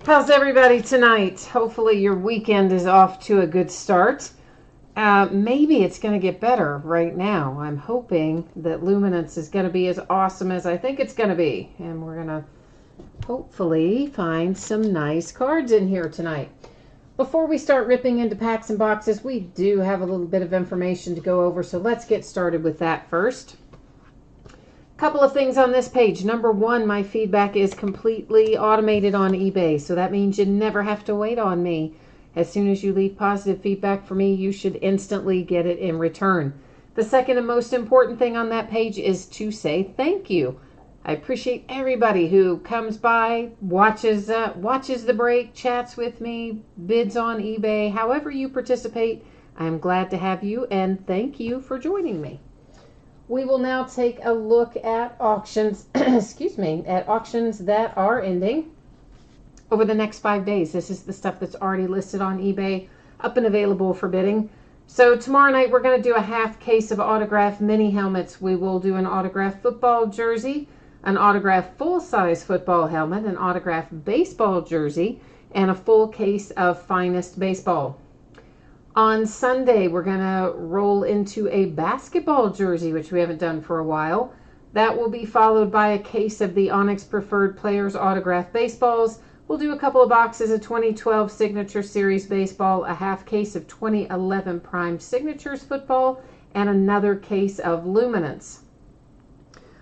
How's everybody tonight? Hopefully your weekend is off to a good start. Maybe it's going to get better right now. I'm hoping that Luminance is going to be as awesome as I think it's going to be. And we're going to hopefully find some nice cards in here tonight. Before we start ripping into packs and boxes, we do have a little bit of information to go over. So let's get started with that first. Couple of things on this page. Number one, my feedback is completely automated on eBay, so that means you never have to wait on me. As soon as you leave positive feedback for me, you should instantly get it in return. The second and most important thing on that page is to say thank you. I appreciate everybody who comes by, watches the break, chats with me, bids on eBay. However you participate, I'm glad to have you, and thank you for joining me. We will now take a look at auctions, at auctions that are ending over the next 5 days. This is the stuff that's already listed on eBay, up and available for bidding. So tomorrow night we're going to do a half case of autographed mini helmets. We will do an autographed football jersey, an autographed full-size football helmet, an autographed baseball jersey, and a full case of finest baseball. On Sunday, we're going to roll into a basketball jersey, which we haven't done for a while. That will be followed by a case of the Onyx Preferred Players autographed baseballs. We'll do a couple of boxes of 2012 Signature Series baseball, a half case of 2011 Prime Signatures football, and another case of Luminance.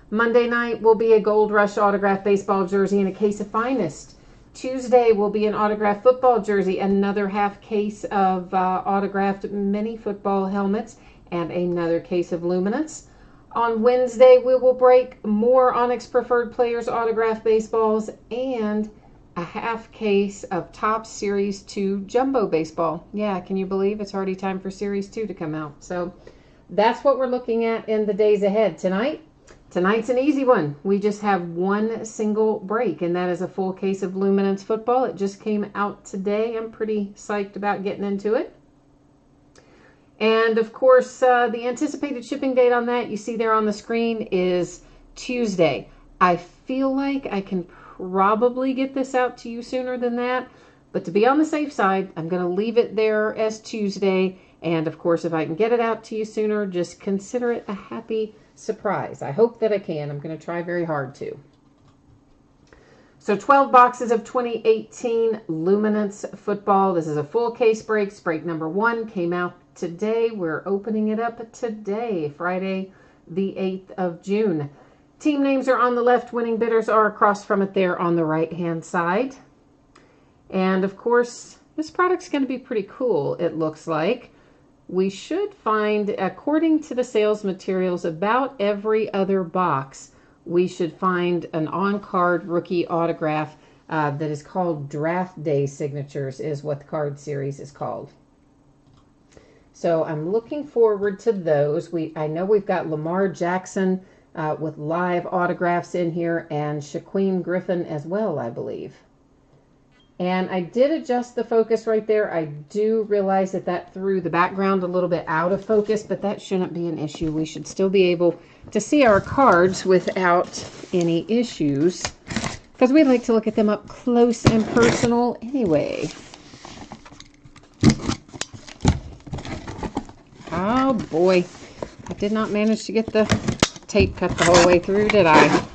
Monday night will be a Gold Rush autographed baseball jersey and a case of finest. Tuesday will be an autographed football jersey, another half case of autographed mini football helmets, and another case of Luminance. On Wednesday, we will break more Onyx Preferred Players autographed baseballs and a half case of Topps Series 2 Jumbo Baseball. Yeah, can you believe it's already time for Series 2 to come out? So that's what we're looking at in the days ahead. Tonight's an easy one. We just have one single break, and that is a full case of Luminance football. It just came out today. I'm pretty psyched about getting into it. And, of course, the anticipated shipping date on that, you see there on the screen, is Tuesday. I feel like I can probably get this out to you sooner than that, but to be on the safe side, I'm going to leave it there as Tuesday. And, of course, if I can get it out to you sooner, just consider it a happy surprise. I hope that I can. I'm going to try very hard to. So 12 boxes of 2018 Luminance football. This is a full case break. Break number 1 came out today. We're opening it up today, Friday, the 8th of June. Team names are on the left. Winning bidders are across from it there on the right-hand side. And, of course, this product's going to be pretty cool, it looks like. We should find, according to the sales materials, about every other box, we should find an on-card rookie autograph that is called Draft Day Signatures, is what the card series is called. So I'm looking forward to those. I know we've got Lamar Jackson with live autographs in here, and Shaquem Griffin as well, I believe. And I did adjust the focus right there. I do realize that threw the background a little bit out of focus, but that shouldn't be an issue. We should still be able to see our cards without any issues, because we like to look at them up close and personal anyway. Oh boy, I did not manage to get the tape cut the whole way through, did I?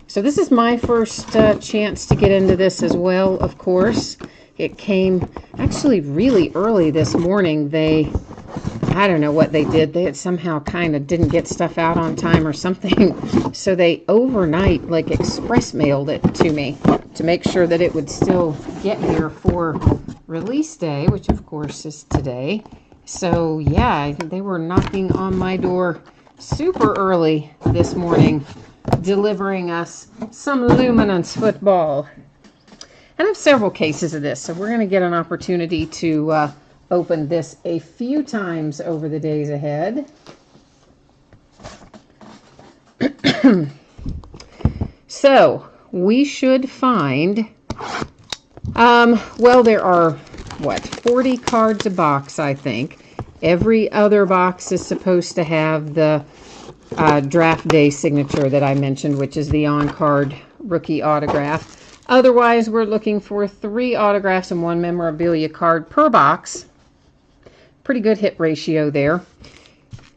So this is my first chance to get into this as well, of course. It came actually really early this morning. I don't know what they did. They had somehow kind of didn't get stuff out on time or something. So they overnight, like, express mailed it to me to make sure that it would still get here for release day, which of course is today. So yeah, I think they were knocking on my door super early this morning, delivering us some Luminance football. And I have several cases of this, so we're going to get an opportunity to open this a few times over the days ahead. So we should find, well, there are, 40 cards a box, I think. Every other box is supposed to have the draft day signature that I mentioned, which is the on-card rookie autograph. Otherwise, we're looking for 3 autographs and 1 memorabilia card per box. Pretty good hit ratio there.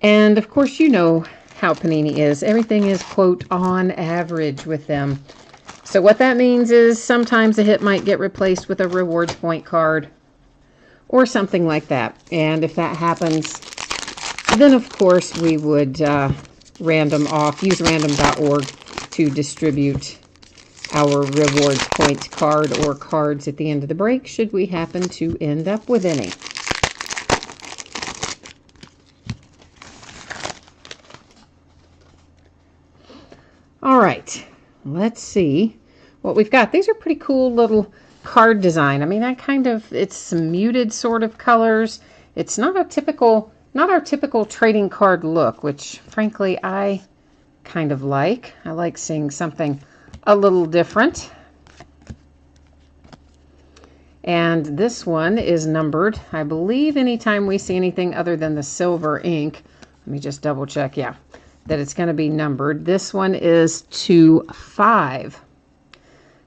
And of course, you know how Panini is. Everything is, quote, on average with them. So what that means is sometimes a hit might get replaced with a rewards point card or something like that. And if that happens, then of course we would random off, use random.org to distribute our rewards point card or cards at the end of the break, should we happen to end up with any. All right, let's see what we've got. These are pretty cool little card design. I mean, it's some muted sort of colors. It's not our typical trading card look, which frankly I kind of like. I like seeing something a little different. And this one is numbered. I believe anytime we see anything other than the silver ink, let me just double check, yeah, that it's going to be numbered. This one is 2-5.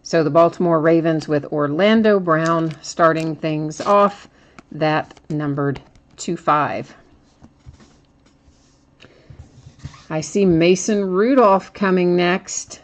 So the Baltimore Ravens with Orlando Brown starting things off, that numbered 2-5. I see Mason Rudolph coming next.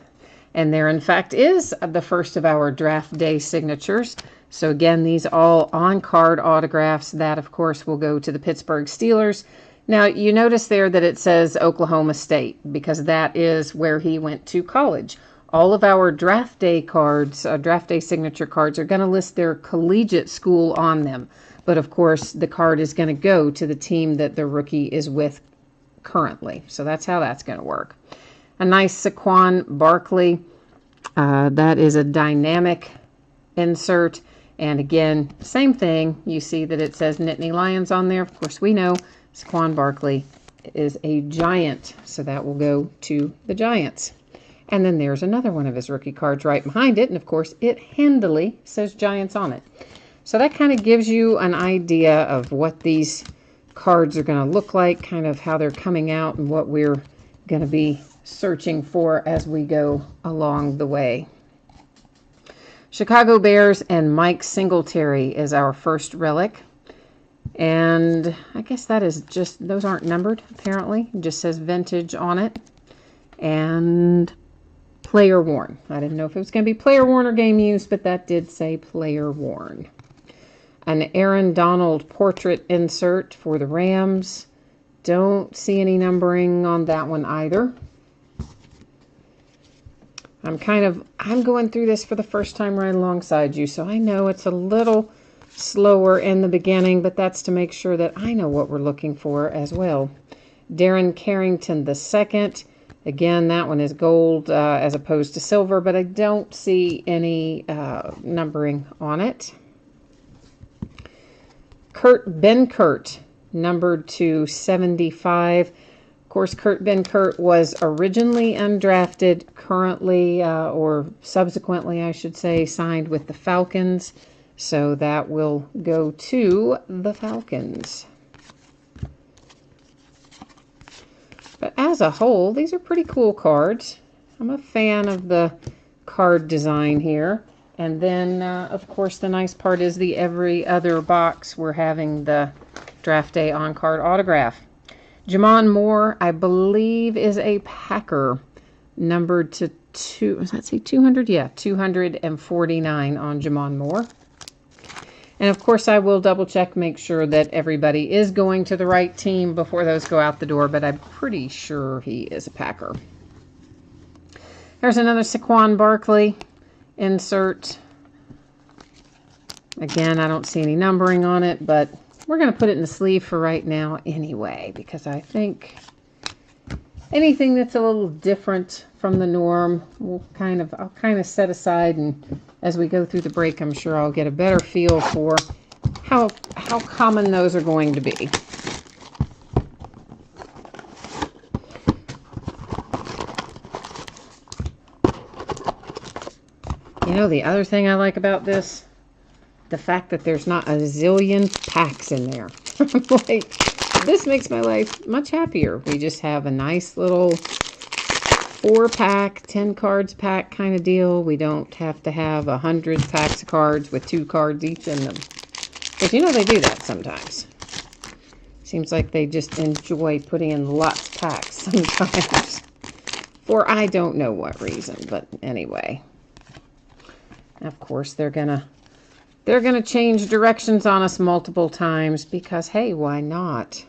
And there, in fact, is the first of our draft day signatures. So again, these all on-card autographs. That, of course, will go to the Pittsburgh Steelers. Now, you notice there that it says Oklahoma State, because that is where he went to college. All of our draft day cards, draft day signature cards, are going to list their collegiate school on them. But, of course, the card is going to go to the team that the rookie is with currently. So that's how that's going to work. A nice Saquon Barkley. That is a dynamic insert. And again, same thing. You see that it says Nittany Lions on there. Of course, we know Saquon Barkley is a Giant. So that will go to the Giants. And then there's another one of his rookie cards right behind it. And of course, it handily says Giants on it. So that kind of gives you an idea of what these cards are going to look like, kind of how they're coming out and what we're going to be searching for as we go along the way. Chicago Bears and Mike Singletary is our first relic. And I guess that is just, those aren't numbered apparently. It just says vintage on it. And player worn. I didn't know if it was going to be player worn or game used, but that did say player worn. An Aaron Donald portrait insert for the Rams. Don't see any numbering on that one either. I'm going through this for the first time right alongside you, so I know it's a little slower in the beginning, but that's to make sure that I know what we're looking for as well. Darren Carrington II. Again, that one is gold as opposed to silver, but I don't see any numbering on it. Kurt Benkert, numbered to 75. Of course, Kurt Benkert was originally undrafted, currently, or subsequently, I should say, signed with the Falcons. So that will go to the Falcons. But as a whole, these are pretty cool cards. I'm a fan of the card design here. And then, of course, the nice part is the every other box, we're having the draft day on-card autograph. Jamon Moore, I believe, is a Packer, numbered to 200? Yeah, 249 on Jamon Moore. And, of course, I will double-check, make sure that everybody is going to the right team before those go out the door, but I'm pretty sure he is a Packer. There's another Saquon Barkley insert. Again, I don't see any numbering on it, but we're going to put it in the sleeve for right now anyway, because I think anything that's a little different from the norm, I'll kind of set aside, and as we go through the break, I'm sure I'll get a better feel for how common those are going to be. You know, the other thing I like about this, the fact that there's not a zillion packs in there. Like, this makes my life much happier. We just have a nice little 4-pack, 10 cards pack kind of deal. We don't have to have 100 packs of cards with 2 cards each in them. Because you know they do that sometimes. Seems like they just enjoy putting in lots of packs sometimes. For I don't know what reason, but anyway. Of course, they're gonna change directions on us multiple times because, hey, why not?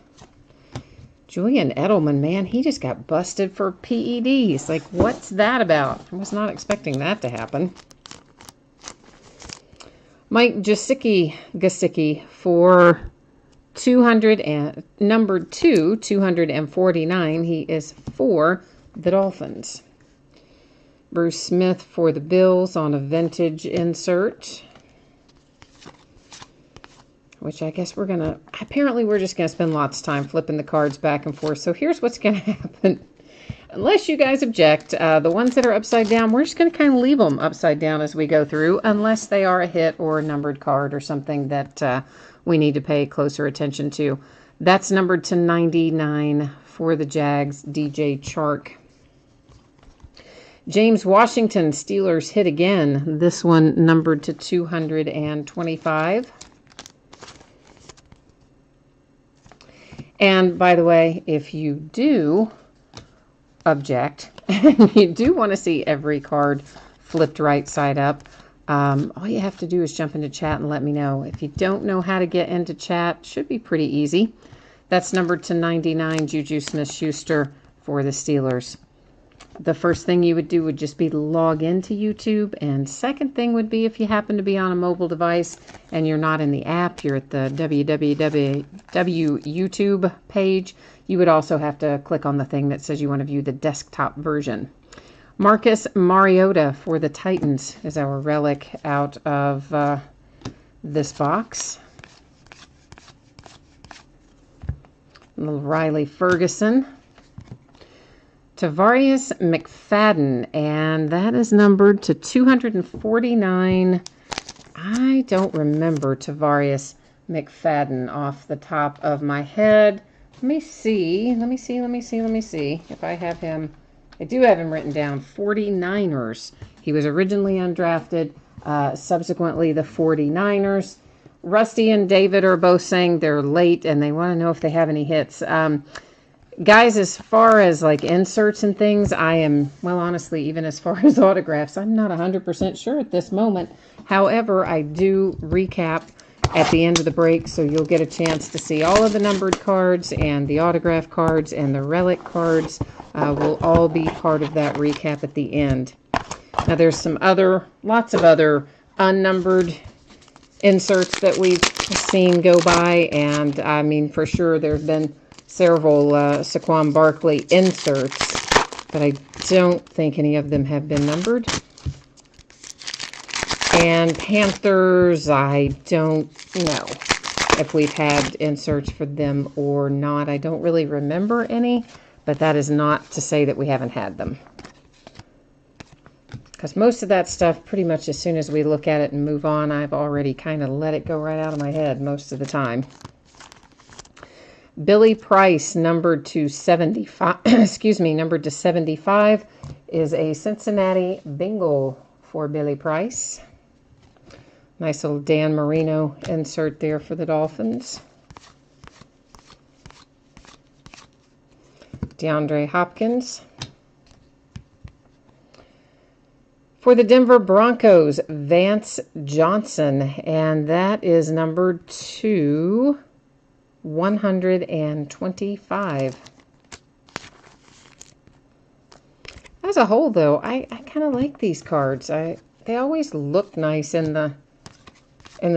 Julian Edelman, man, he just got busted for PEDs. Like, what's that about? I was not expecting that to happen. Mike Gesicki for 200 and numbered 249. He is for the Dolphins. Bruce Smith for the Bills on a vintage insert. Which I guess apparently we're just going to spend lots of time flipping the cards back and forth. So here's what's going to happen. Unless you guys object, the ones that are upside down, we're just going to kind of leave them upside down as we go through, unless they are a hit or a numbered card or something that we need to pay closer attention to. That's numbered to 99 for the Jags, DJ Chark. James Washington, Steelers hit again. This one numbered to 225. And by the way, if you do object, and you do want to see every card flipped right side up, all you have to do is jump into chat and let me know. If you don't know how to get into chat, it should be pretty easy. That's numbered to 99, Juju Smith-Schuster for the Steelers. The first thing you would do would just be log into YouTube. And second thing would be if you happen to be on a mobile device and you're not in the app, you're at the www YouTube page, you would also have to click on the thing that says you want to view the desktop version. Marcus Mariota for the Titans is our relic out of this box. Little Riley Ferguson. Tavarius McFadden, and that is numbered to 249. I don't remember Tavarius McFadden off the top of my head. Let me see if I have him. I do have him written down. 49ers. He was originally undrafted, subsequently the 49ers. Rusty and David are both saying they're late and they want to know if they have any hits. Guys, as far as like inserts and things, I am, well, honestly, even as far as autographs, I'm not 100% sure at this moment. However, I do recap at the end of the break, so you'll get a chance to see all of the numbered cards and the autograph cards and the relic cards will all be part of that recap at the end. Now, there's lots of other unnumbered inserts that we've seen go by, and I mean, for sure, there's been several Saquon Barkley inserts, but I don't think any of them have been numbered. And Panthers, I don't know if we've had inserts for them or not. I don't really remember any, but that is not to say that we haven't had them. Because most of that stuff, pretty much as soon as we look at it and move on, I've already kind of let it go right out of my head most of the time. Billy Price, numbered to 75, numbered to 75, is a Cincinnati Bengal for Billy Price. Nice little Dan Marino insert there for the Dolphins. DeAndre Hopkins. For the Denver Broncos, Vance Johnson, and that is numbered to 125. As a whole, though, I kind of like these cards. They always look nice in the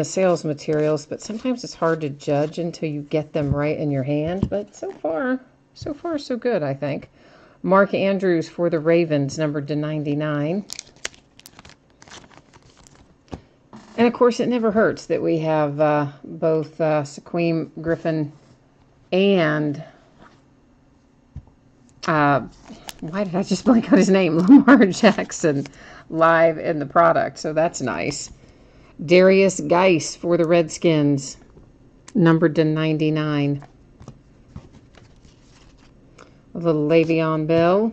sales materials, but sometimes it's hard to judge until you get them right in your hand. But so far, so good, I think. Mark Andrews for the Ravens, numbered to 99. And, of course, it never hurts that we have both Shaquem Griffin and, why did I just blank on his name? Lamar Jackson live in the product, so that's nice. Darius Geis for the Redskins, numbered to 99. A little Le'Veon Bell.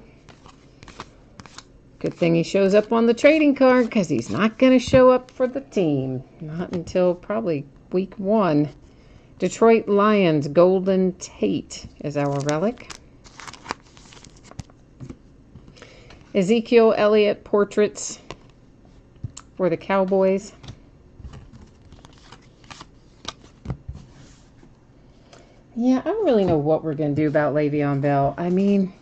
Good thing he shows up on the trading card because he's not going to show up for the team. Not until probably week 1. Detroit Lions, Golden Tate is our relic. Ezekiel Elliott portraits for the Cowboys. Yeah, I don't really know what we're going to do about Le'Veon Bell. I mean,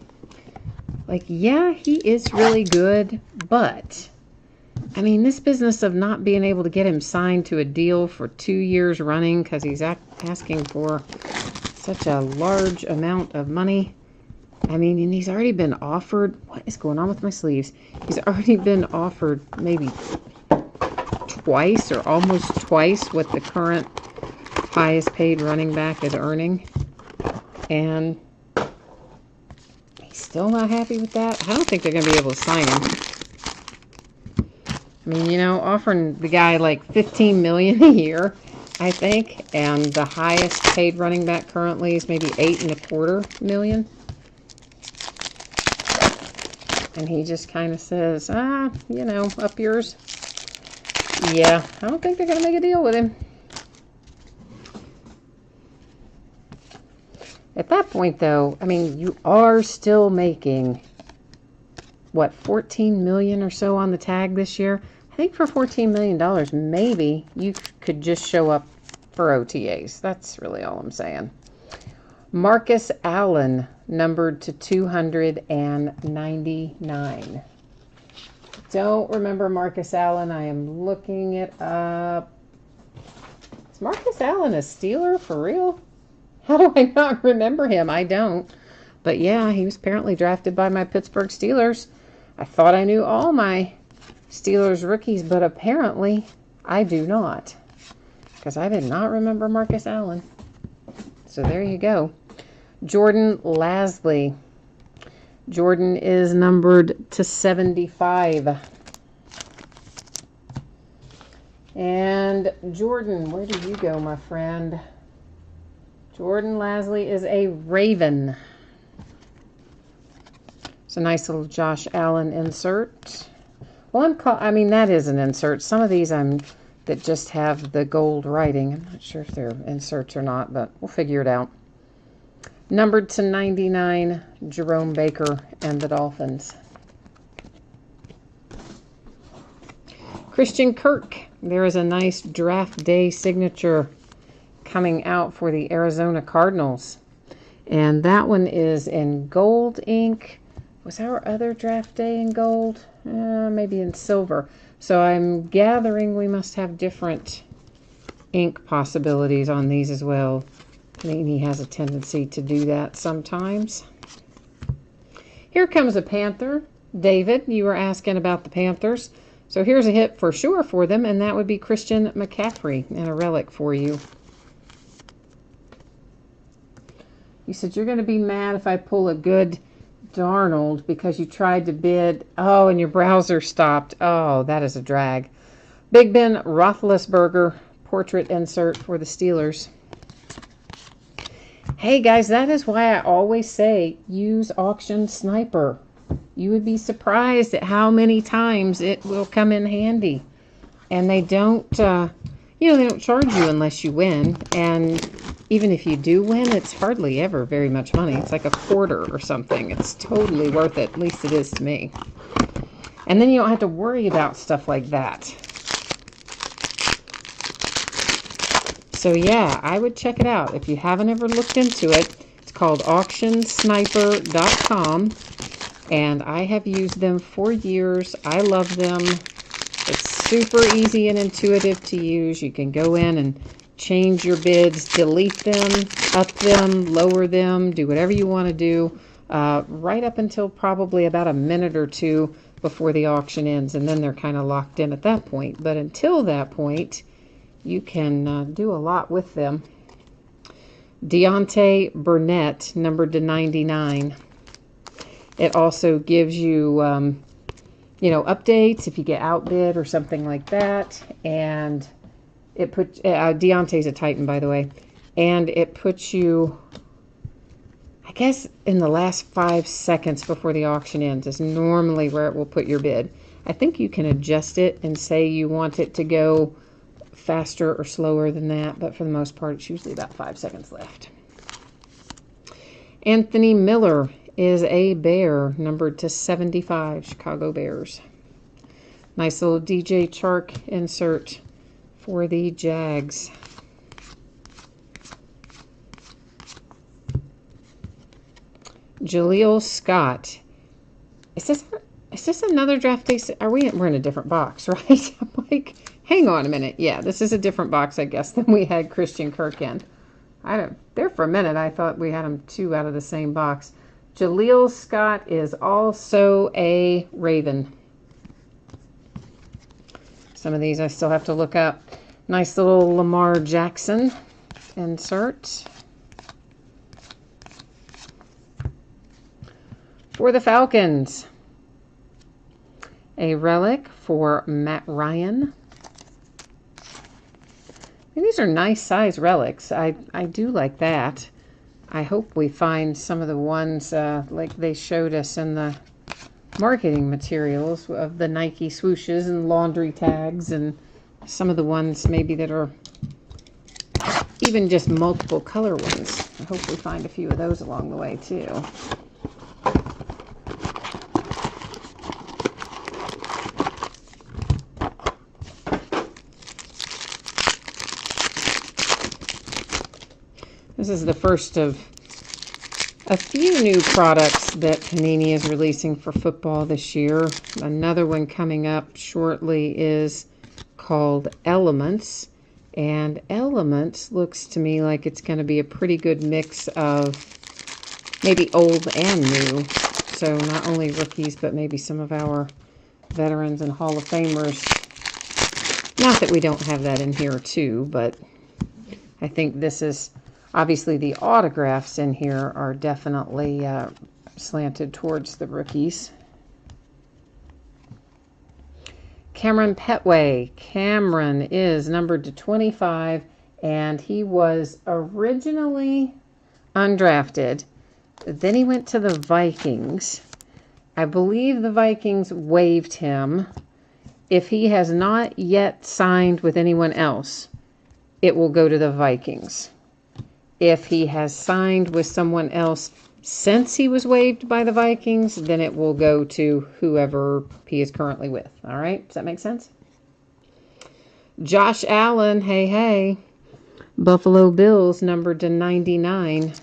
like, yeah, he is really good, but, I mean, this business of not being able to get him signed to a deal for 2 years running because he's asking for such a large amount of money. I mean, and he's already been offered, what is going on with my sleeves? He's already been offered maybe twice or almost twice what the current highest paid running back is earning. And he's still not happy with that. I don't think they're going to be able to sign him. I mean, you know, offering the guy like $15 million a year, I think, and the highest paid running back currently is maybe $8.25 million. And he just kind of says, you know, up yours. Yeah, I don't think they're going to make a deal with him. At that point, though, I mean, you are still making, what, $14 million or so on the tag this year? I think for $14 million, maybe you could just show up for OTAs. That's really all I'm saying. Marcus Allen, numbered to 299. Don't remember Marcus Allen. I am looking it up. Is Marcus Allen a Steeler for real? How do I not remember him? I don't. But yeah, he was apparently drafted by my Pittsburgh Steelers. I thought I knew all my Steelers rookies, but apparently I do not. Because I did not remember Marcus Allen. So there you go. Jordan Lasley. Jordan is numbered to 75. And Jordan, where do you go, my friend? Jordan Lasley is a Raven. It's a nice little Josh Allen insert. Well, I mean, that is an insert. Some of these that just have the gold writing. I'm not sure if they're inserts or not, but we'll figure it out. Numbered to 99, Jerome Baker and the Dolphins. Christian Kirk. There is a nice draft day signature coming out for the Arizona Cardinals. And that one is in gold ink. Was our other draft day in gold? Maybe in silver. So I'm gathering we must have different ink possibilities on these as well. Panini has a tendency to do that sometimes. Here comes a Panther. David, you were asking about the Panthers. So here's a hit for sure for them, and that would be Christian McCaffrey and a relic for you. You said you're going to be mad if I pull a good Darnold because you tried to bid. Oh, and your browser stopped. Oh, that is a drag. Big Ben Roethlisberger portrait insert for the Steelers. Hey guys, that is why I always say use Auction Sniper. You would be surprised at how many times it will come in handy. And they don't, they don't charge you unless you win. And even if you do win, it's hardly ever very much money. It's like a quarter or something. It's totally worth it. At least it is to me. And then you don't have to worry about stuff like that. So yeah, I would check it out. If you haven't ever looked into it, it's called auctionsniper.com. And I have used them for years. I love them. It's super easy and intuitive to use. You can go in and change your bids, delete them, up them, lower them, do whatever you want to do, right up until probably about a minute or two before the auction ends. And then they're kind of locked in at that point. But until that point, you can do a lot with them. Deontay Burnett, numbered to 99. It also gives you, updates if you get outbid or something like that. And it puts, Deontay's a Titan, by the way. And it puts you I guess in the last 5 seconds before the auction ends is normally where it will put your bid. I think you can adjust it and say you want it to go faster or slower than that, but for the most part, it's usually about 5 seconds left. Anthony Miller is a Bear, numbered to 75, Chicago Bears. Nice little DJ Chark insert for the Jags. Jaleel Scott. Is this another draft day? We're in a different box, right? I'm like, hang on a minute. Yeah, this is a different box, I guess, than we had Christian Kirk in. There for a minute, I thought we had them 2 out of the same box. Jaleel Scott is also a Raven. Some of these I still have to look up. Nice little Lamar Jackson insert. For the Falcons, a relic for Matt Ryan. And these are nice size relics. I do like that. I hope we find some of the ones like they showed us in the marketing materials of the Nike swooshes and laundry tags, and some of the ones maybe that are even just multiple color ones. I hope we find a few of those along the way too. This is the first of a few new products that Panini is releasing for football this year. Another one coming up shortly is called Elements. And Elements looks to me like it's going to be a pretty good mix of maybe old and new. So not only rookies, but maybe some of our veterans and Hall of Famers. Not that we don't have that in here too, but I think this is... Obviously, the autographs in here are definitely slanted towards the rookies. Cameron Petway. Cameron is numbered to 25, and he was originally undrafted. Then he went to the Vikings. I believe the Vikings waived him. If he has not yet signed with anyone else, it will go to the Vikings. If he has signed with someone else since he was waived by the Vikings, then it will go to whoever he is currently with. All right? Does that make sense? Josh Allen, hey. Buffalo Bills, numbered to 99.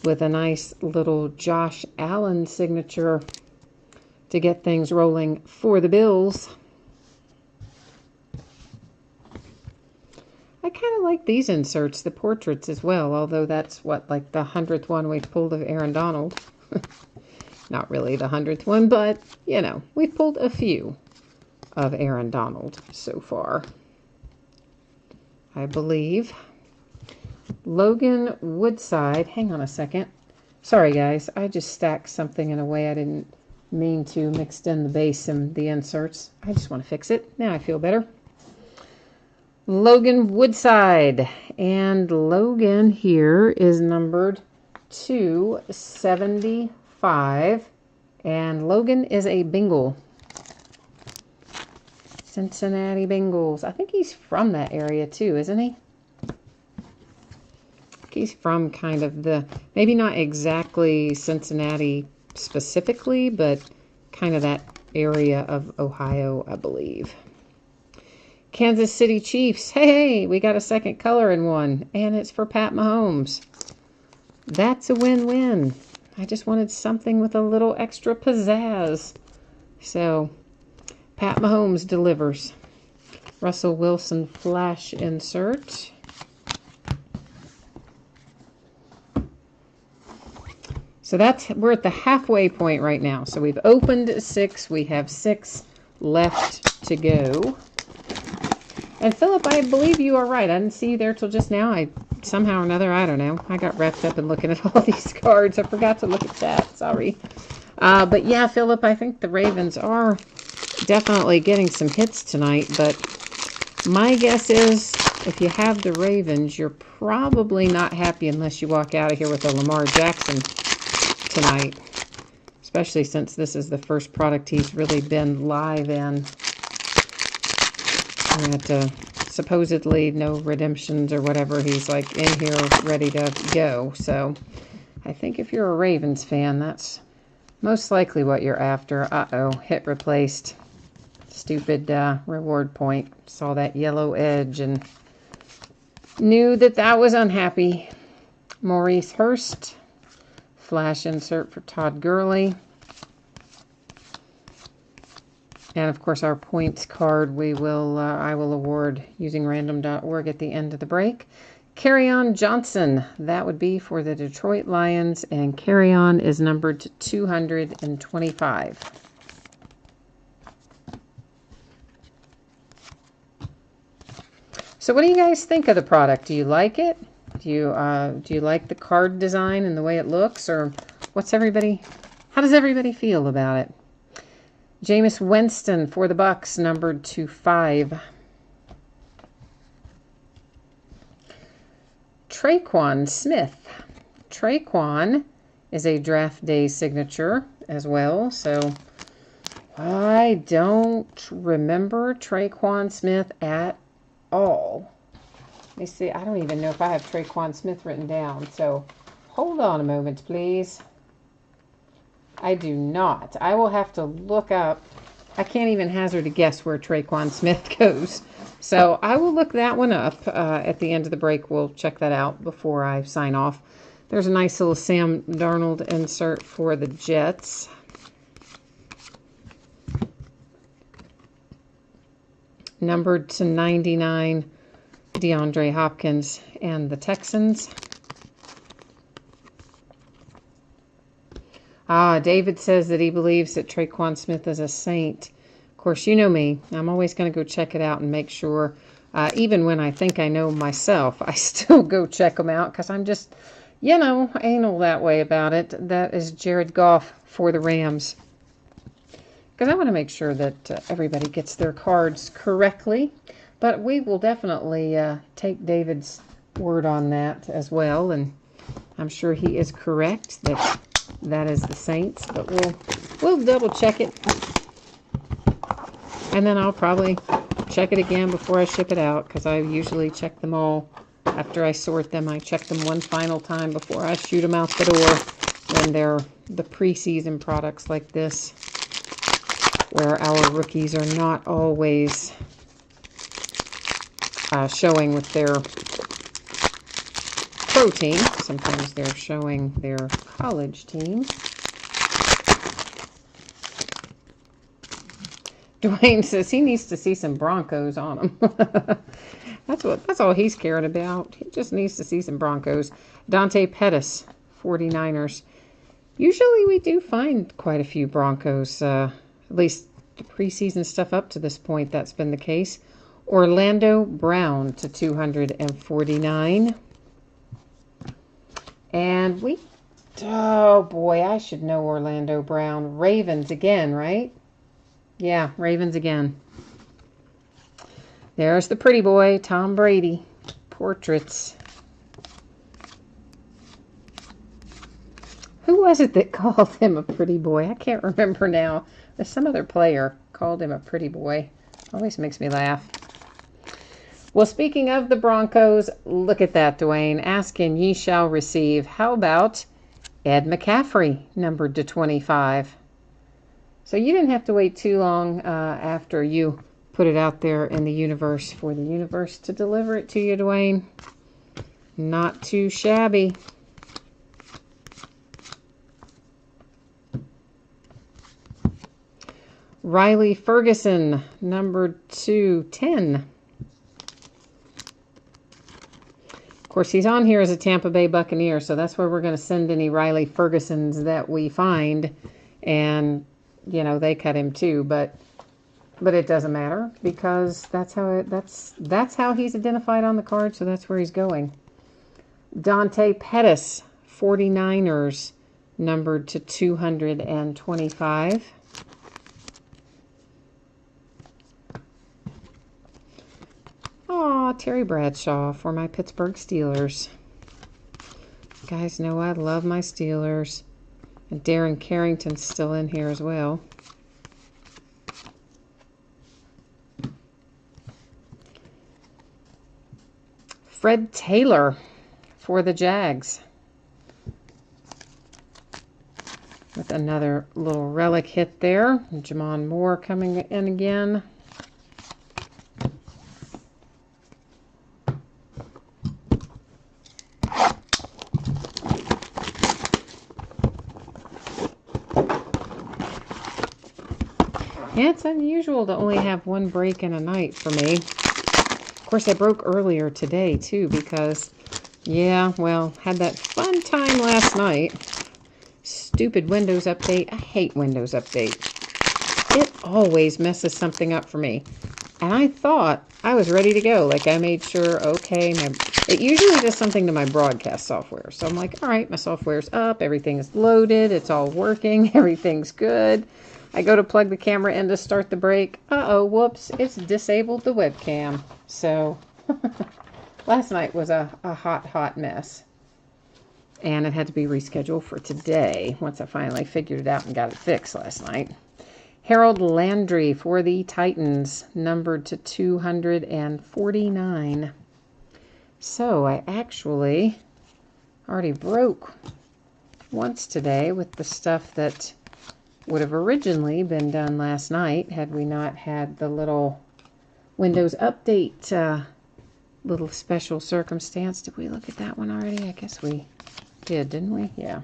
With a nice little Josh Allen signature to get things rolling for the Bills. I kind of like these inserts, the portraits as well, although that's what, like the 100th one we've pulled of Aaron Donald. Not really the 100th one, but, you know, we've pulled a few of Aaron Donald so far, I believe. Logan Woodside, hang on a second. Sorry, guys, I just stacked something in a way I didn't mean to, mixed in the base and the inserts. I just want to fix it. Now I feel better. Logan Woodside, and Logan here is numbered to 75, and Logan is a Bengal. Cincinnati Bengals. I think he's from that area too, isn't he? He's from kind of the, maybe not exactly Cincinnati specifically, but kind of that area of Ohio, I believe. Kansas City Chiefs. Hey, we got a second color in one, and it's for Pat Mahomes. That's a win-win. I just wanted something with a little extra pizzazz. So, Pat Mahomes delivers. Russell Wilson flash insert. So we're at the halfway point right now. So we've opened 6. We have 6 left to go. And Philip, I believe you are right. I didn't see you there till just now. Somehow or another, I don't know. I got wrapped up in looking at all these cards. I forgot to look at that. Sorry. But yeah, Philip, I think the Ravens are definitely getting some hits tonight. But my guess is if you have the Ravens, you're probably not happy unless you walk out of here with a Lamar Jackson tonight. Especially since this is the first product he's really been live in. And supposedly no redemptions or whatever. He's like in here ready to go. So I think if you're a Ravens fan, that's most likely what you're after. Uh-oh, hit replaced. Stupid reward point. Saw that yellow edge and knew that that was unhappy. Maurice Hurst. Flash insert for Todd Gurley. And of course our points card I will award using random.org at the end of the break. Kerryon Johnson, that would be for the Detroit Lions, and Kerryon is numbered to 225. So what do you guys think of the product? Do you like it? Do you like the card design and the way it looks, or how does everybody feel about it? Jameis Winston for the Bucks, numbered to 5. Traquan Smith. Traquan is a draft day signature as well, so I don't remember Traquan Smith at all. Let me see. I don't even know if I have Traquan Smith written down, so hold on a moment, please. I do not. I will have to look up. I can't even hazard a guess where Traquan Smith goes. So I will look that one up at the end of the break. We'll check that out before I sign off. There's a nice little Sam Darnold insert for the Jets. Numbered to 99, DeAndre Hopkins and the Texans. David says that he believes that Traquan Smith is a Saint. Of course, you know me. I'm always going to go check it out and make sure. Even when I think I know myself, I still go check them out because I'm just, anal that way about it. That is Jared Goff for the Rams. Because I want to make sure that everybody gets their cards correctly. But we will definitely take David's word on that as well. And I'm sure he is correct that is the Saints, but we'll double check it, and then I'll probably check it again before I ship it out, because I usually check them all after I sort them. I check them one final time before I shoot them out the door when they're the preseason products like this, where our rookies are not always showing with their pro team. Sometimes they're showing their college team. Dwayne says he needs to see some Broncos on him. That's all he's caring about. He just needs to see some Broncos. Dante Pettis, 49ers. Usually we do find quite a few Broncos, at least the preseason stuff up to this point, that's been the case. Orlando Brown to 249. And oh boy, I should know Orlando Brown. Ravens again, right? Yeah, Ravens again. There's the pretty boy, Tom Brady. Portraits. Who was it that called him a pretty boy? I can't remember now. There's some other player called him a pretty boy. Always makes me laugh. Well, speaking of the Broncos, look at that, Dwayne. Ask and ye shall receive. How about Ed McCaffrey, numbered to 25? So you didn't have to wait too long after you put it out there in the universe for the universe to deliver it to you, Dwayne. Not too shabby. Riley Ferguson, numbered to 10. Of course, he's on here as a Tampa Bay Buccaneer, so that's where we're going to send any Riley Fergusons that we find. And, they cut him too, but it doesn't matter because that's how he's identified on the card, so that's where he's going. Dante Pettis, 49ers, numbered to 225. Aw, Terry Bradshaw for my Pittsburgh Steelers. You guys know I love my Steelers. And Darren Carrington's still in here as well. Fred Taylor for the Jags. With another little relic hit there. Jamon Moore coming in again. Yeah, it's unusual to only have one break in a night for me. Of course, I broke earlier today, too, because, yeah, well, had that fun time last night. Stupid Windows update. I hate Windows update. It always messes something up for me. And I thought I was ready to go. Like, I made sure, okay, it usually does something to my broadcast software. So I'm like, all right, my software's up. Everything's loaded. It's all working. Everything's good. I go to plug the camera in to start the break. Uh-oh, whoops, it's disabled the webcam. So, last night was a hot mess. And it had to be rescheduled for today, once I finally figured it out and got it fixed last night. Harold Landry for the Titans, numbered to 249. So, I actually already broke once today with the stuff that would have originally been done last night had we not had the little Windows Update little special circumstance. Did we look at that one already? I guess we did, didn't we? Yeah.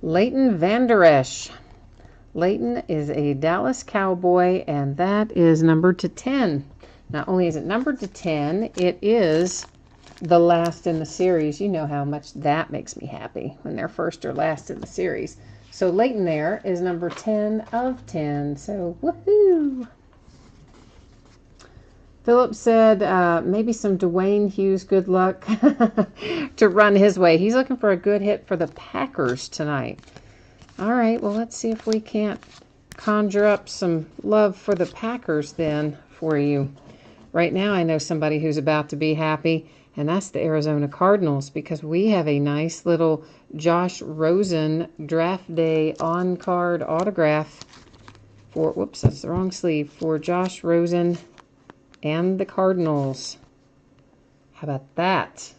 Leighton Vander Esch. Leighton is a Dallas Cowboy, and that is numbered to 10. Not only is it numbered to 10, it is the last in the series. You know how much that makes me happy when they're first or last in the series. So Leighton there is number 10 of 10. So woohoo! Philip said maybe some Dwayne Hughes good luck to run his way. He's looking for a good hit for the Packers tonight. All right, well, let's see if we can't conjure up some love for the Packers then for you. Right now I know somebody who's about to be happy, and that's the Arizona Cardinals, because we have a nice little Josh Rosen draft day on-card autograph for, whoops, that's the wrong sleeve, for Josh Rosen and the Cardinals. How about that?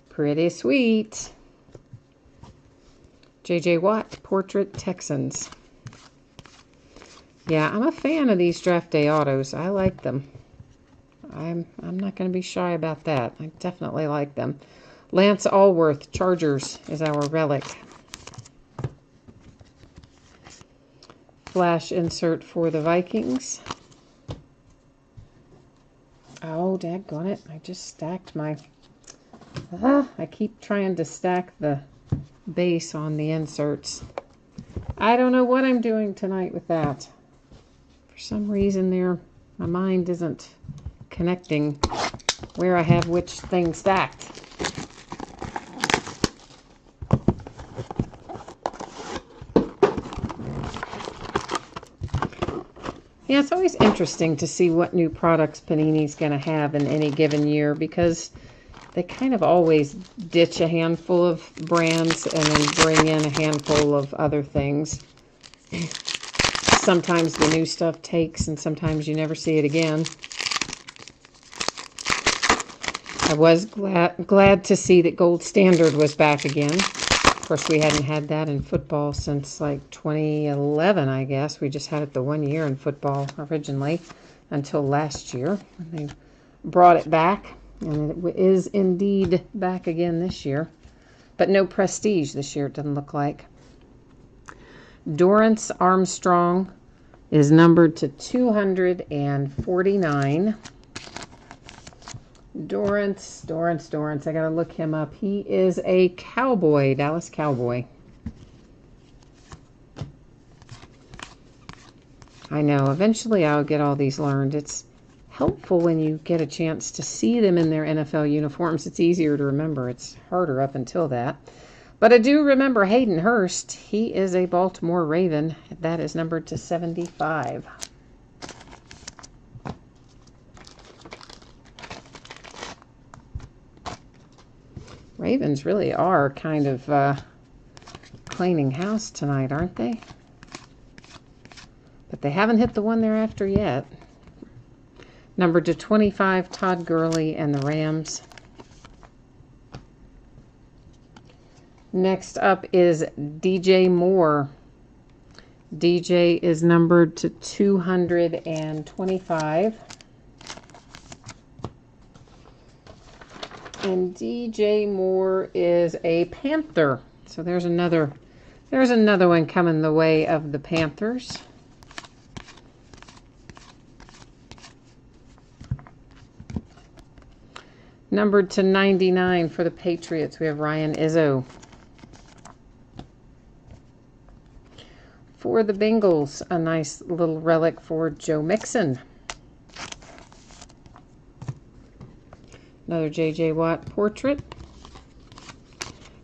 Pretty sweet. J.J. Watt, Portrait Texans. Yeah, I'm a fan of these draft day autos. I like them. I'm not going to be shy about that. I definitely like them. Lance Allworth, Chargers, is our relic. Flash insert for the Vikings. Oh, daggone it. I just stacked my... I keep trying to stack the base on the inserts. I don't know what I'm doing tonight with that. For some reason there, my mind isn't connecting where I have which thing stacked. Yeah, it's always interesting to see what new products Panini's going to have in any given year, because they kind of always ditch a handful of brands and then bring in a handful of other things. Sometimes the new stuff takes, and sometimes you never see it again. I was glad to see that Gold Standard was back again. Of course, we hadn't had that in football since like 2011, I guess. We just had it the 1 year in football originally until last year when they brought it back. And it is indeed back again this year. But no Prestige this year, it doesn't look like. Dorrance Armstrong is numbered to 249. Dorrance. I gotta look him up. He is a Cowboy, Dallas Cowboy. I know, eventually I'll get all these learned. It's helpful when you get a chance to see them in their NFL uniforms. It's easier to remember. It's harder up until that. But I do remember Hayden Hurst. He is a Baltimore Raven. That is numbered to 75. Ravens really are kind of cleaning house tonight, aren't they? But they haven't hit the one they're after yet. Number to 25, Todd Gurley and the Rams. Next up is DJ Moore. DJ is numbered to 225. And DJ Moore is a Panther. So there's another one coming the way of the Panthers. Numbered to 99 for the Patriots, we have Ryan Izzo. For the Bengals, a nice little relic for Joe Mixon. Another J.J. Watt portrait.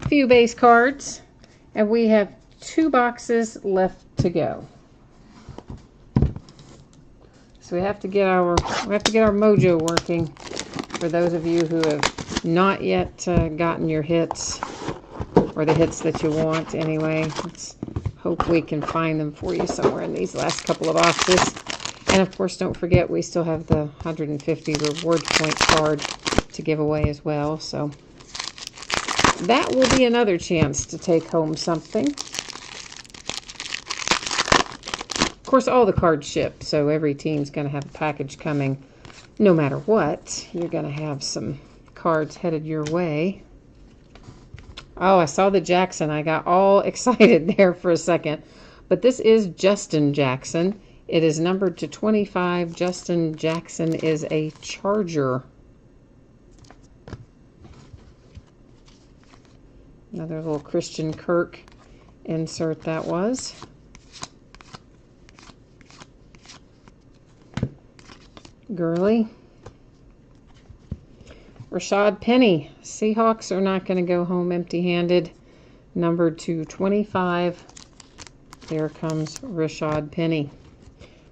A few base cards. And we have 2 boxes left to go. So we have to get our mojo working. For those of you who have not yet gotten your hits, or the hits that you want anyway, let's hope we can find them for you somewhere in these last couple of boxes. And of course, don't forget, we still have the 150 reward point card to give away as well. So that will be another chance to take home something. Of course, all the cards ship, so every team's going to have a package coming. No matter what, you're going to have some cards headed your way. Oh, I saw the Jackson. I got all excited there for a second. But this is Justin Jackson. It is numbered to 25. Justin Jackson is a Charger. Another little Christian Kirk insert that was. Gurley. Rashad Penny. Seahawks are not going to go home empty-handed. Numbered to 25. There comes Rashad Penny.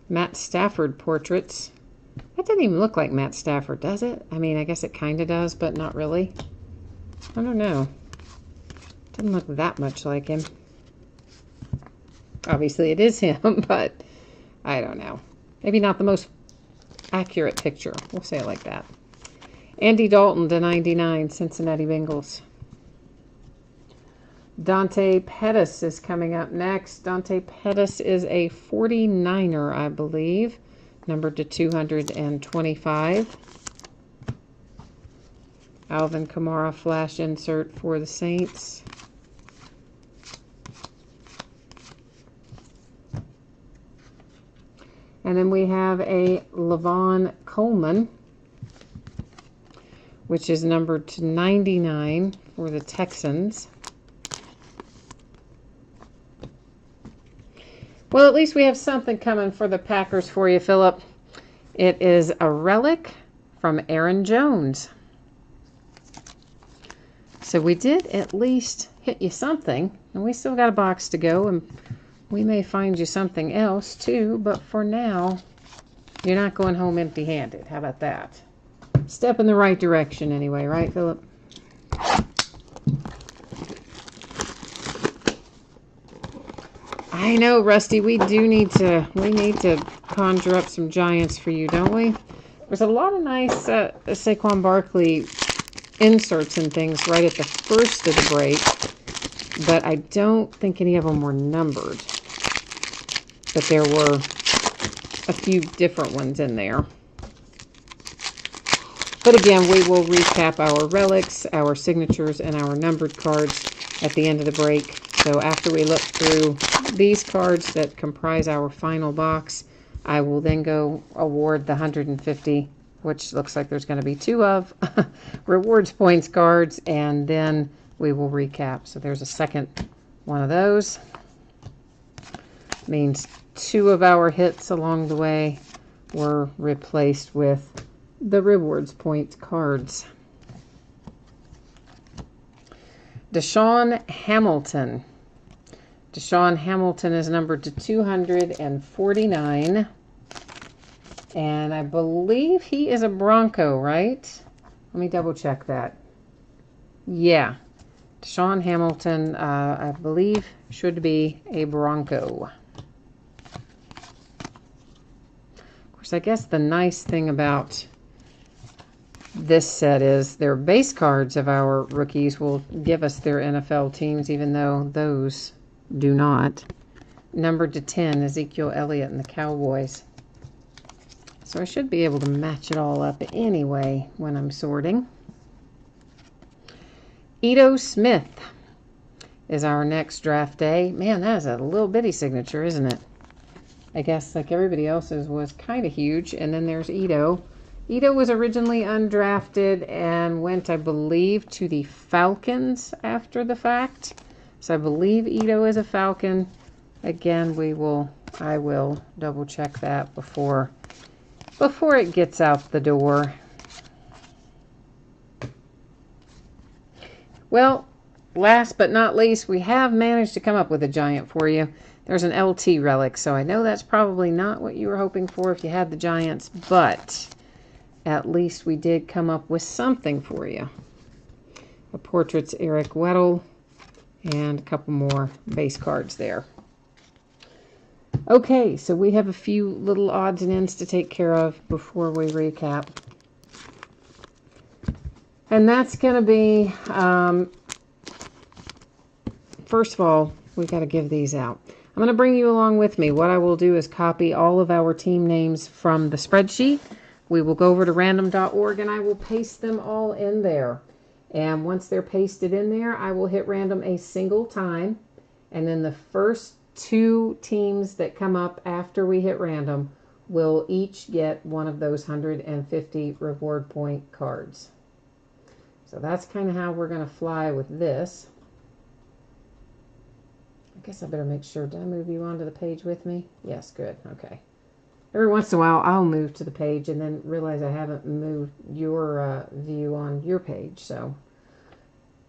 Matt Stafford portraits. That doesn't even look like Matt Stafford, does it? I mean, I guess it kind of does, but not really. I don't know. Doesn't look that much like him. Obviously, it is him, but I don't know. Maybe not the most accurate picture. We'll say it like that. Andy Dalton to 99, Cincinnati Bengals. Dante Pettis is coming up next. Dante Pettis is a 49er, I believe. Numbered to 225. Alvin Kamara flash insert for the Saints. And then we have a Levon Coleman, which is numbered to 99 for the Texans. Well, at least we have something coming for the Packers for you, Philip. It is a relic from Aaron Jones. So we did at least hit you something, and we still got a box to go, and we may find you something else too, but for now, you're not going home empty-handed. How about that? Step in the right direction anyway, right, Philip? I know, Rusty, we need to conjure up some giants for you, don't we? There's a lot of nice Saquon Barkley inserts and things right at the first of the break, but I don't think any of them were numbered. But there were a few different ones in there. But again, we will recap our relics, our signatures, and our numbered cards at the end of the break. So after we look through these cards that comprise our final box, I will then go award the 150, which looks like there's going to be 2 of, rewards points cards, and then we will recap. So there's a second one of those. Means 2 of our hits along the way were replaced with the rewards points cards. Deshaun Hamilton. Deshaun Hamilton is numbered to 249. And I believe he is a Bronco, right? Let me double check that. Yeah, Sean Hamilton, I believe, should be a Bronco. Of course, I guess the nice thing about this set is their base cards of our rookies will give us their NFL teams, even though those do not. Numbered to 10, Ezekiel Elliott and the Cowboys. So I should be able to match it all up anyway when I'm sorting. Ito Smith is our next draft day. Man, that is a little bitty signature, isn't it? I guess like everybody else's was kind of huge. And then there's Ito. Ito was originally undrafted and went, I believe, to the Falcons after the fact. So I believe Ito is a Falcon. Again, I will double check that before it gets out the door. Well, last but not least, we have managed to come up with a giant for you. There's an LT relic, so I know that's probably not what you were hoping for if you had the Giants, but at least we did come up with something for you. A portrait's Eric Weddle, and a couple more base cards there. Okay, so we have a few little odds and ends to take care of before we recap. And that's going to be, first of all, we got to give these out. I'm going to bring you along with me. What I will do is copy all of our team names from the spreadsheet. We will go over to random.org and I will paste them all in there. And once they're pasted in there, I will hit random a single time. And then the first 2 teams that come up after we hit random will each get one of those 150 reward point cards. So that's kind of how we're going to fly with this. I guess I better make sure. Did I move you onto the page with me? Yes, good. Okay. Every once in a while, I'll move to the page and then realize I haven't moved your view on your page. So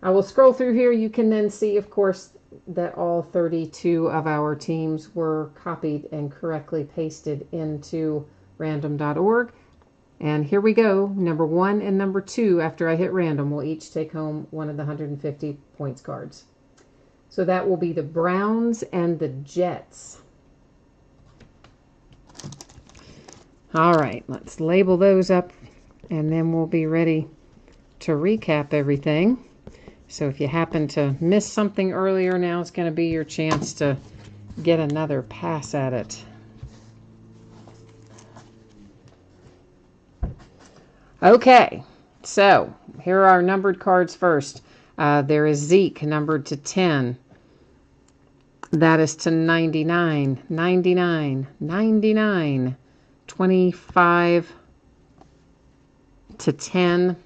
I will scroll through here. You can then see, of course, that all 32 of our teams were copied and correctly pasted into random.org. And here we go. Number 1 and number 2, after I hit random, will each take home one of the 150 points cards. So that will be the Browns and the Jets. All right, let's label those up, and then we'll be ready to recap everything. So if you happen to miss something earlier, now it's going to be your chance to get another pass at it. Okay, so here are our numbered cards first. There is Zeke, numbered to 10. That is to 99, 99, 99, 25 to 10,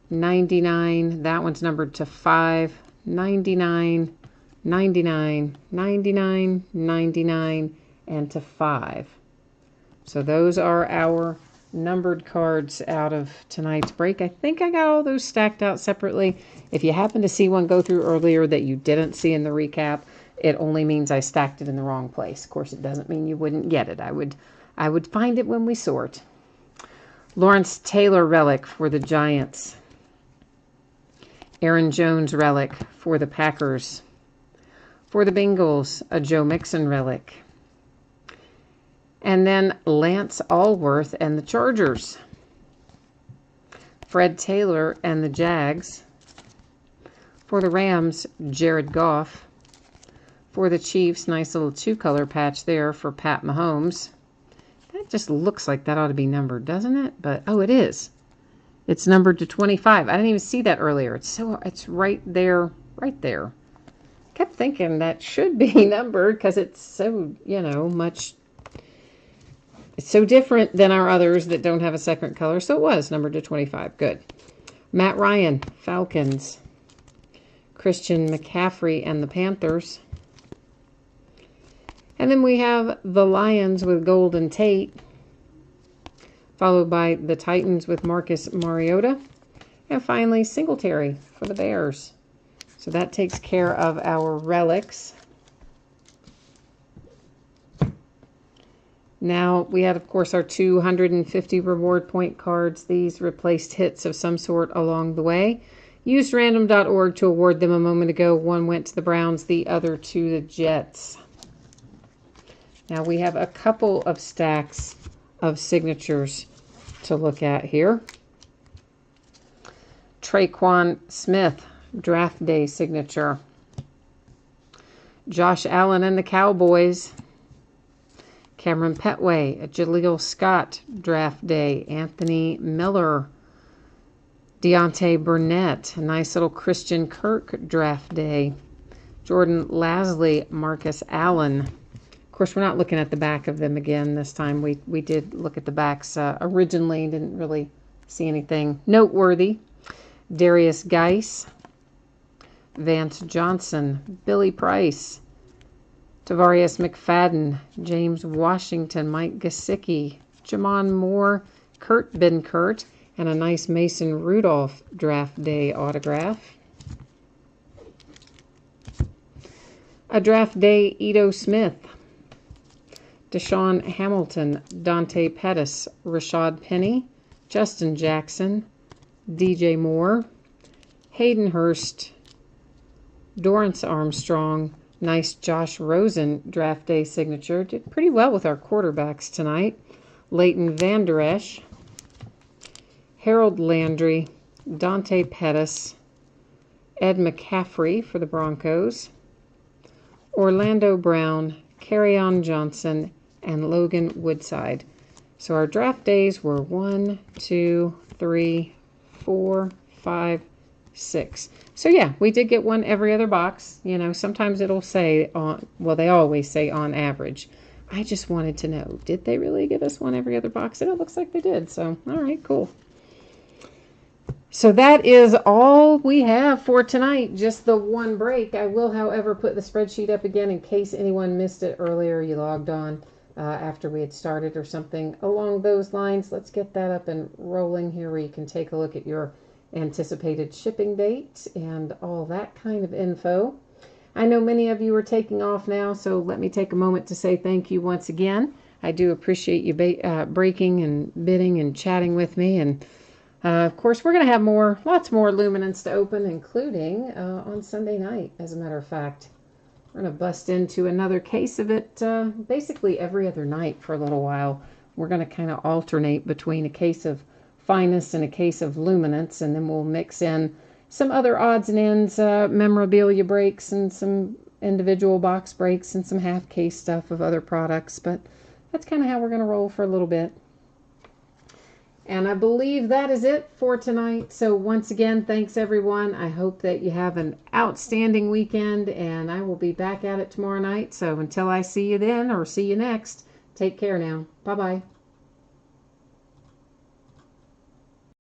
99. That one's numbered to 5, 99, 99, 99, 99, and to 5. So those are our numbered cards out of tonight's break. I think I got all those stacked out separately. If you happen to see one go through earlier that you didn't see in the recap, it only means I stacked it in the wrong place. Of course, it doesn't mean you wouldn't get it. I would find it when we sort. Lawrence Taylor relic for the Giants. Aaron Jones relic for the Packers. For the Bengals, a Joe Mixon relic. And then Lance Allworth and the Chargers. Fred Taylor and the Jags. For the Rams, Jared Goff. For the Chiefs, nice little 2-color patch there for Pat Mahomes. That just looks like that ought to be numbered, doesn't it? But, oh, it is. It's numbered to 25. I didn't even see that earlier. It's right there, right there. Kept thinking that should be numbered because it's so, much. It's so different than our others that don't have a second color. So it was numbered to 25. Good. Matt Ryan, Falcons. Christian McCaffrey and the Panthers. And then we have the Lions with Golden Tate, followed by the Titans with Marcus Mariota, and finally Singletary for the Bears. So that takes care of our relics. Now we had, of course, our 250 reward point cards. These replaced hits of some sort along the way. Used random.org to award them a moment ago. One went to the Browns, the other to the Jets. Now we have a couple of stacks of signatures to look at here. Traquan Smith, draft day signature. Josh Allen and the Cowboys. Cameron Petway, Jaleel Scott, draft day. Anthony Miller, Deontay Burnett, a nice little Christian Kirk draft day. Jordan Lasley, Marcus Allen. Of course, we're not looking at the back of them again this time. We did look at the backs originally, didn't really see anything noteworthy. Darius Geis, Vance Johnson, Billy Price, Tavarius McFadden, James Washington, Mike Gesicki, Jamon Moore, Kurt Benkert, and a nice Mason Rudolph draft day autograph. A draft day Ito Smith, Deshaun Hamilton, Dante Pettis, Rashad Penny, Justin Jackson, DJ Moore, Hayden Hurst, Dorrance Armstrong, nice Josh Rosen draft day signature. Did pretty well with our quarterbacks tonight. Leighton Vander Esch, Harold Landry, Dante Pettis, Ed McCaffrey for the Broncos, Orlando Brown, Kerryon Johnson, and Logan Woodside. So our draft days were 1, 2, 3, 4, 5, 6. So yeah, we did get one every other box. You know, sometimes it'll say on, well, they always say on average. I just wanted to know, did they really give us one every other box? And it looks like they did. So, all right, cool. So that is all we have for tonight, just the one break. I will, however, put the spreadsheet up again in case anyone missed it earlier. You logged on after we had started or something along those lines. Let's get that up and rolling here where you can take a look at your anticipated shipping date and all that kind of info. I know many of you are taking off now, so let me take a moment to say thank you once again. I do appreciate you breaking and bidding and chatting with me. And of course, we're going to have lots more Luminance to open, including on Sunday night, as a matter of fact. We're going to bust into another case of it basically every other night for a little while. We're going to kind of alternate between a case of Finest and a case of Luminance, and then we'll mix in some other odds and ends, memorabilia breaks, and some individual box breaks, and some half case stuff of other products. But that's kind of how we're going to roll for a little bit. And I believe that is it for tonight. So once again, thanks everyone. I hope that you have an outstanding weekend, and I will be back at it tomorrow night. So until I see you then or see you next, take care now. Bye-bye.